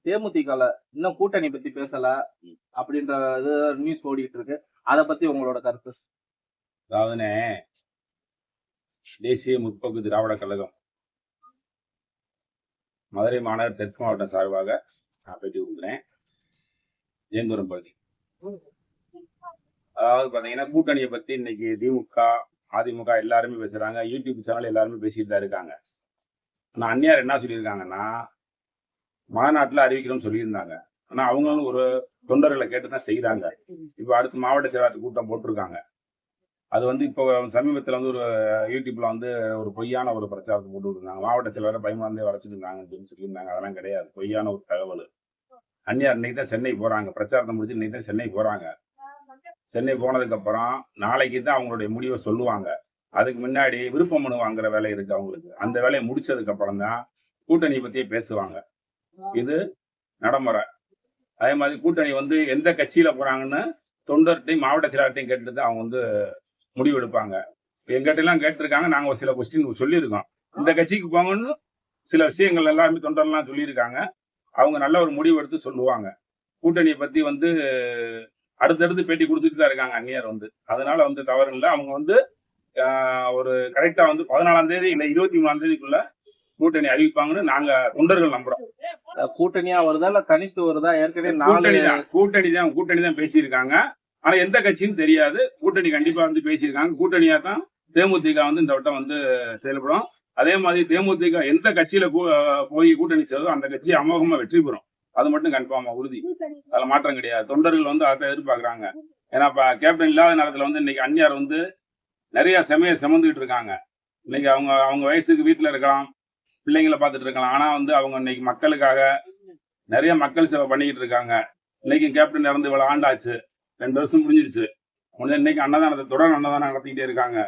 தேமுதிகல இன்னும் கூட்டணி பத்தி பேசல அப்படின்ற இது நியூஸ் ஓடிட்டு இருக்கு. அத பத்தி உங்களோட கருத்து? அதாவதுனே தேசிய முற்போக்கு திராவிட கழகம் மதுரை மாநகர் தெற்கு மாவட்டம் சார்பாக நான் பேட்டி கொடுக்குறேன். ஜெயந்தபுரம் பகுதி. அதாவது பாத்தீங்கன்னா கூட்டணியை பத்தி இன்னைக்கு திமுக அதிமுக எல்லாருமே பேசுறாங்க. யூடியூப் சேனல் எல்லாருமே பேசிட்டு தான் இருக்காங்க. ஆனா அந்நியார் என்ன சொல்லியிருக்காங்கன்னா மாநாட்டில் அறிவிக்கிறோம்னு சொல்லியிருந்தாங்க. ஆனா அவங்களும் ஒரு தொண்டர்களை கேட்டுதான் செய்யறாங்க. இப்ப அடுத்து மாவட்ட செயலாளர் கூட்டம் போட்டிருக்காங்க. அது இப்போ சமீபத்தில் ஒரு யூடியூப்ல ஒரு பொய்யான ஒரு பிரச்சாரத்தை போட்டு இருந்தாங்க. மாவட்ட செயலாளர் பயமாந்தே வரைச்சிருந்தாங்க அப்படின்னு சொல்லியிருந்தாங்க. அதெல்லாம் கிடையாது, பொய்யான ஒரு தகவல். அந்நியார் இன்னைக்கு தான் சென்னை போறாங்க. பிரச்சாரத்தை முடிச்சு இன்னைக்கு தான் சென்னை போறாங்க. சென்னை போனதுக்கு அப்புறம் நாளைக்கு தான் அவங்களுடைய முடிவை சொல்லுவாங்க. அதுக்கு முன்னாடி விருப்ப மனு வாங்குற வேலை இருக்கு அவங்களுக்கு. அந்த வேலையை முடிச்சதுக்கு அப்புறம் தான் கூட்டணி பத்தியே பேசுவாங்க. இது நடைமுறை. அதே மாதிரி கூட்டணி எந்த கட்சியில போறாங்கன்னு தொண்டர்கிட்டையும் மாவட்ட செயலாளர்கிட்டையும் கேட்டுட்டு தான் அவங்க முடிவு எடுப்பாங்க. எங்கிட்ட எல்லாம் கேட்டிருக்காங்க. நாங்க ஒரு சில கொஸ்டின் சொல்லியிருக்கோம். இந்த கட்சிக்கு போங்கன்னு சில விஷயங்கள் எல்லாருமே தொண்டர்லாம் சொல்லியிருக்காங்க. அவங்க நல்ல ஒரு முடிவு எடுத்து சொல்லுவாங்க. கூட்டணியை பத்தி அடுத்தடுத்து பேட்டி கொடுத்துட்டு தான் இருக்காங்க அந்நியார். அதனால தவறு இல்லை. அவங்க ஒரு கரெக்டா 14ஆம் தேதி இல்லை 23ஆம் தேதிக்குள்ள கூட்டணி அறிவிப்பாங்கன்னு நாங்க தொண்டர்கள் நம்புறோம். கூட்டணியா வருதா இல்ல தனித்து வருதா? ஏற்கனவே கூட்டணி தான் பேசியிருக்காங்க. ஆனா எந்த கட்சின்னு தெரியாது. கூட்டணி கண்டிப்பா பேசியிருக்காங்க. கூட்டணியா தான் தேமுதிக இந்த வட்டம் செயல்படும். அதே மாதிரி தேமுதிக எந்த கட்சியில போய் கூட்டணி செய்வதோ அந்த கட்சி அமோகமா வெற்றி பெறும். அது மட்டும் கன்ஃபார்மா உறுதி. அதுல மாற்றம் கிடையாது. தொண்டர்கள் அதை எதிர்பார்க்கறாங்க. ஏன்னா கேப்டன் இல்லாத நேரத்துல இன்னைக்கு அந்நியார் நிறைய செமையை சுமந்துகிட்டு இருக்காங்க. இன்னைக்கு அவங்க வயசுக்கு வீட்டுல இருக்கலாம், பிள்ளைங்களை பார்த்துட்டு இருக்கலாம். ஆனா அவங்க இன்னைக்கு மக்களுக்காக நிறைய மக்கள் சேவை பண்ணிக்கிட்டு இருக்காங்க. இன்னைக்கு கேப்டன் இறந்து இவ்வளவு ஆண்டாச்சு, 2 வருஷம் முடிஞ்சிருச்சு. இன்னைக்கு அன்னதானத்தை தொடர் அன்னதானம் நடத்திக்கிட்டே இருக்காங்க.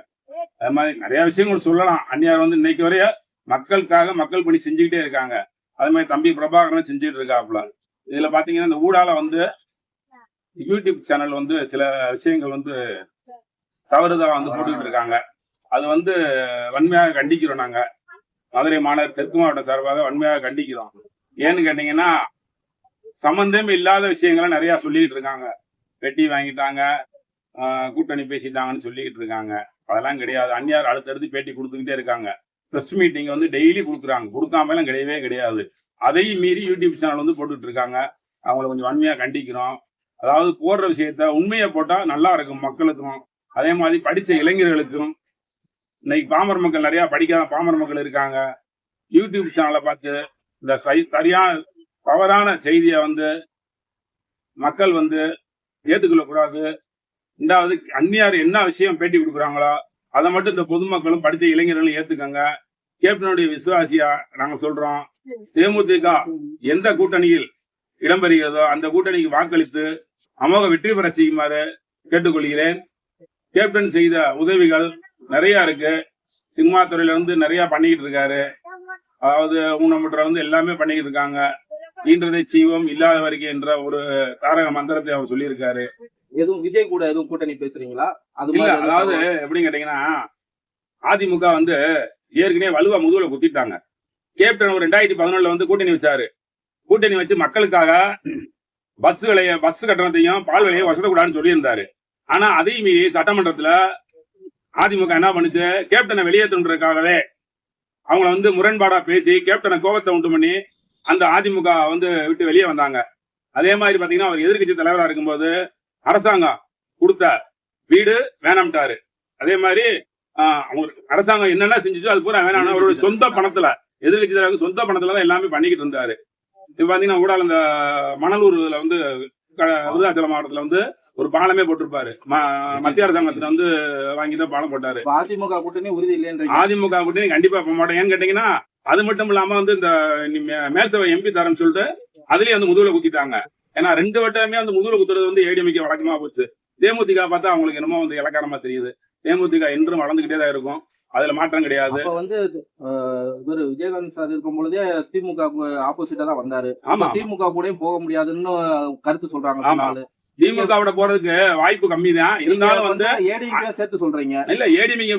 அது மாதிரி நிறைய விஷயங்கள் சொல்லலாம். அந்நியார் இன்னைக்கு வரைய மக்களுக்காக மக்கள் பணி செஞ்சுக்கிட்டே இருக்காங்க. அது மாதிரி தம்பி பிரபாகரன் செஞ்சுட்டு இருக்காப்புல. இதுல பாத்தீங்கன்னா இந்த ஊடால யூடியூப் சேனல் சில விஷயங்கள் தவறுதா போட்டுக்கிட்டு இருக்காங்க. அது வன்மையாக கண்டிக்கிறோம். நாங்க மதுரை மாநகர் தெற்கு மாவட்டம் சார்பாக வன்மையாக கண்டிக்கிறோம். ஏன்னு கேட்டீங்கன்னா சம்பந்தமே இல்லாத விஷயங்களை நிறைய சொல்லிக்கிட்டு இருக்காங்க. வெட்டி வாங்கிட்டாங்க, கூட்டணி பேசிட்டாங்கன்னு சொல்லிக்கிட்டு இருக்காங்க. அதெல்லாம் கிடையாது. அந்நியார் அடுத்தடுத்து பேட்டி கொடுத்துக்கிட்டே இருக்காங்க. பிரஸ் மீட்டிங் டெய்லி கொடுக்குறாங்க. கொடுக்காம எல்லாம் கிடையவே கிடையாது. அதையும் மீறி யூடியூப் சேனல் போட்டுட்டு இருக்காங்க. அவங்களை கொஞ்சம் வன்மையா கண்டிக்கிறோம். அதாவது போடுற விஷயத்த உண்மையை போட்டா நல்லா இருக்கும் மக்களுக்கும். அதே மாதிரி படிச்ச இளைஞர்களுக்கும். இன்னைக்கு பாமர மக்கள் நிறைய படிக்காத பாமர மக்கள் இருக்காங்க. யூடியூப் சேனலை பார்த்து இந்த சரியான தவறான செய்தியை மக்கள் ஏற்றுக்கொள்ள கூடாது. ரெண்டாவது அந்நியார் என்ன விஷயம் பேட்டி கொடுக்குறாங்களோ அதை மட்டும் இந்த பொதுமக்களும் படித்த இளைஞர்களும் ஏத்துக்கங்க. கேப்டனுடைய விசுவாசியா நாங்க சொல்றோம். தேமுதிக எந்த கூட்டணியில் இடம்பெறுகிறதோ அந்த கூட்டணிக்கு வாக்களித்து அமோக வெற்றி பெற செய்யுமாறு கேட்டுக்கொள்கிறேன். கேப்டன் செய்த உதவிகள் நிறைய இருக்கு. சினிமா துறையில நிறைய பண்ணிக்கிட்டு இருக்காரு. அதாவது ஊனமுற்ற எல்லாமே பண்ணிக்கிட்டு இருக்காங்க. ஈன்றதை செய்வோம் இல்லாத வரைக்கும் என்ற ஒரு தாரக மந்திரத்தை அவர் சொல்லியிருக்காரு. எதுவும் விஜய் கூட எதுவும் கூட்டணி பேசுறீங்களா? அதாவது எப்படின்னு கேட்டீங்கன்னா அதிமுக ஏற்கனவே வலுவா முதுகுல குத்திட்டாங்க. கேப்டன் 2011 கூட்டணி வச்சாரு. கூட்டணி வச்சு மக்களுக்காக பஸ் கட்டணத்தையும் பால் விலையும் வசதக்கூடாதுன்னு சொல்லியிருந்தாரு. ஆனா அதையும் மீறி சட்டமன்றத்துல அதிமுக என்ன பண்ணுச்சு, கேப்டனை வெளியேற்றுன்றதுக்காகவே அவங்கள முரண்பாடா பேசி கேப்டனை கோபத்தை உண்டு பண்ணி அந்த அதிமுக விட்டு வெளியே வந்தாங்க. அதே மாதிரி பாத்தீங்கன்னா அவர் எதிர்கட்சி தலைவரா இருக்கும்போது அரசாங்கம் கொடுத்த வீடு வேணாம்ட்டாரு. அதே மாதிரி அரசாங்கம் என்னென்ன செஞ்சுச்சோ அது பூரா வேணாம். அவருடைய சொந்த பணத்துல, எதிர்கட்சி தலைவருக்கு சொந்த பணத்துலதான் எல்லாமே பண்ணிக்கிட்டு இருந்தாரு. இப்ப பாத்தீங்கன்னா ஊடால இந்த மணலூர்ல விருதாச்சலம் மாவட்டத்துல ஒரு பாலமே போட்டிருப்பாரு. மத்திய அரசாங்கத்துல வாங்கிதான் பாலம் போட்டாரு. அதிமுக கூட்டணி உறுதி இல்லைன்ற அதிமுக கூட்டணி கண்டிப்பா போக மாட்டேன். ஏன்னு கேட்டீங்கன்னா அது மட்டும் இல்லாம இந்த மேல்சபை எம்பி தரேன்னு சொல்லிட்டு அதுலயே முதுகுல குத்திட்டாங்க. ஏன்னா 2 வட்டமே முதுகுல குத்துறது ஏடிஎம்கே வழக்கமா போச்சு. தேமுதிக பார்த்தா அவங்களுக்கு என்னமோ இலக்காரமா தெரியுது. தேமுதிக என்றும் வளர்ந்துகிட்டே தான் இருக்கும். அதுல மாற்றம் கிடையாது. இவர் விஜயகாந்த் சார் இருக்கும் பொழுதே திமுக ஆப்போசிட்டா தான் வந்தாரு. திமுக கூட போக முடியாதுன்னு கருத்து சொல்றாங்க. திமுக போறதுக்கு வாய்ப்பு கம்மி தான். இருந்தாலும் ஏடிஎம்கே சேர்த்து சொல்றீங்க. இல்ல, ஏடிஎம்கே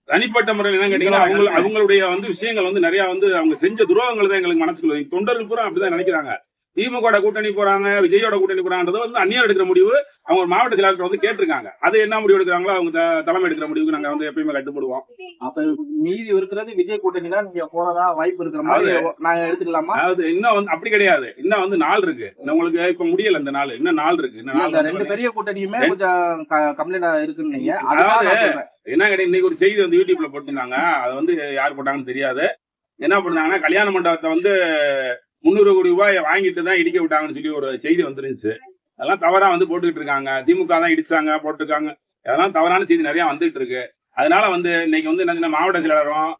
தனிப்பட்ட முறையில் என்ன கேட்டீங்கன்னா அவங்களுடைய வந்து விஷயங்கள் வந்து நிறைய வந்து அவங்க செஞ்ச துரோகங்கள் தான் எங்களுக்கு மனசுக்குள்ள தொண்டர்கள் பூரா அப்படிதான் நினைக்கிறாங்க. திமுக கூட்டணி போறாங்க, விஜயோட கூட்டணி போறாங்கன்றது வந்து அந்நியார் எடுக்கிற முடிவு. அவங்க மாவட்ட செயலாளர்கள் வந்து கேட்டிருக்காங்க. அது என்ன முடிவு எடுக்கிறாங்களோ அவங்க தலைமை எடுக்கிற முடிவுக்கு நாங்க வந்து எப்பயுமே கட்டுப்படுவோம். அப்ப மீதி இருக்கிறது விஜய் கூட்டணி தான் நீங்க போறதா வாய்ப்பு இருக்கிற மாதிரி நாங்க எடுத்துக்கலாமா? அதாவது இன்னும் வந்து அப்படி கிடையாது. இன்னும் வந்து நாள் இருக்கு. உங்களுக்கு இப்ப முடியல இந்த நாள். இன்னும் நாள் இருக்கு. இந்த ரெண்டு பெரிய கூட்டணியுமே கொஞ்சம் கம்ப்ளைண்ட் இருக்குன்னு. அதாவது என்ன கேட்டீங்க, இன்னைக்கு ஒரு செய்தி வந்து யூடியூப்ல போட்டிருந்தாங்க. அது வந்து யார் போட்டாங்கன்னு தெரியாது. என்ன பண்ணாங்கன்னா, கல்யாண மண்டபத்தை வந்து 300 கோடி ரூபாய் வாங்கிட்டு தான் இடிக்க விட்டாங்கன்னு சொல்லி ஒரு செய்தி வந்துருந்துச்சு. அதெல்லாம் தவறா வந்து போட்டுக்கிட்டு இருக்காங்க. திமுக தான் இடிச்சாங்க போட்டிருக்காங்க. அதெல்லாம் தவறான செய்தி நிறைய வந்துட்டு இருக்கு. அதனால வந்து இன்னைக்கு வந்து என்ன மாவட்ட செயலாளரும்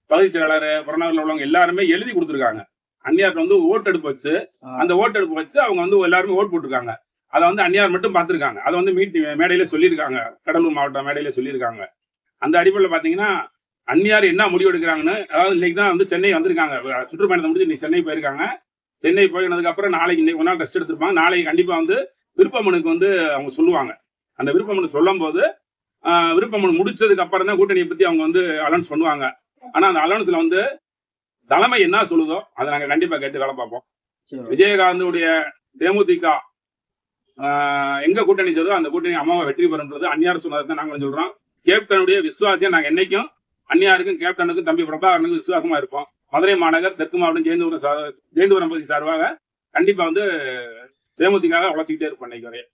பகுதி செயலாளர் புறநகரில் உள்ளவங்க எல்லாருமே எழுதி கொடுத்துருக்காங்க. அந்நியார்ட்ட வந்து ஓட்டெடுப்பு வச்சு அந்த ஓட்டெடுப்பு வச்சு அவங்க வந்து எல்லாருமே ஓட்டு போட்டிருக்காங்க. அதை வந்து அந்நியார் மட்டும் பார்த்திருக்காங்க. அதை வந்து மேடையில சொல்லியிருக்காங்க. கடலூர் மாவட்ட மேடையில சொல்லியிருக்காங்க. அந்த அடிப்படையில் பாத்தீங்கன்னா அந்நியார் என்ன முடிவு எடுக்கிறாங்கன்னு, அதாவது இன்னைக்கு தான் வந்து சென்னை வந்திருக்காங்க. சுற்றுப்பயணத்தை முடிஞ்சு இன்னைக்கு சென்னை போயிருக்காங்க. சென்னை போயினதுக்கு அப்புறம் நாளைக்கு இன்னைக்கு ஒரு நாள் ரெஸ்ட் எடுத்திருப்பாங்க. நாளைக்கு கண்டிப்பா வந்து விருப்பமனுக்கு வந்து அவங்க சொல்லுவாங்க. அந்த விருப்பமனு சொல்லும் போது விருப்பமனு முடிச்சதுக்கு அப்புறம் தான் கூட்டணியை பத்தி அவங்க வந்து அலௌன்ஸ் பண்ணுவாங்க. ஆனா அந்த அலௌன்ஸ்ல வந்து தலைமை என்ன சொல்லுதோ அதை நாங்க கண்டிப்பா கேட்டு வேலை பார்ப்போம். விஜயகாந்துடைய தேமுதிக எங்க கூட்டணி சொல்லுதோ அந்த கூட்டணி அம்மாவை வெற்றி பெறுன்றது அந்நியார் சொன்னதான் நாங்களும் சொல்றோம். கேப்டனுடைய விசுவாசியம் நாங்க என்னைக்கும் அந்நியாருக்கும் கேப்டனுக்கும் தம்பி பிரபாகரனுக்கும் விசுவாசமா இருப்போம். மதுரை மாநகர் தெற்கு மாவட்டம் ஜெயந்தபுரம் பகுதி சார்பாக கண்டிப்பா வந்து தேமுதிக உழைச்சிக்கிட்டே இருப்போம் இன்னைக்கு வரையும்.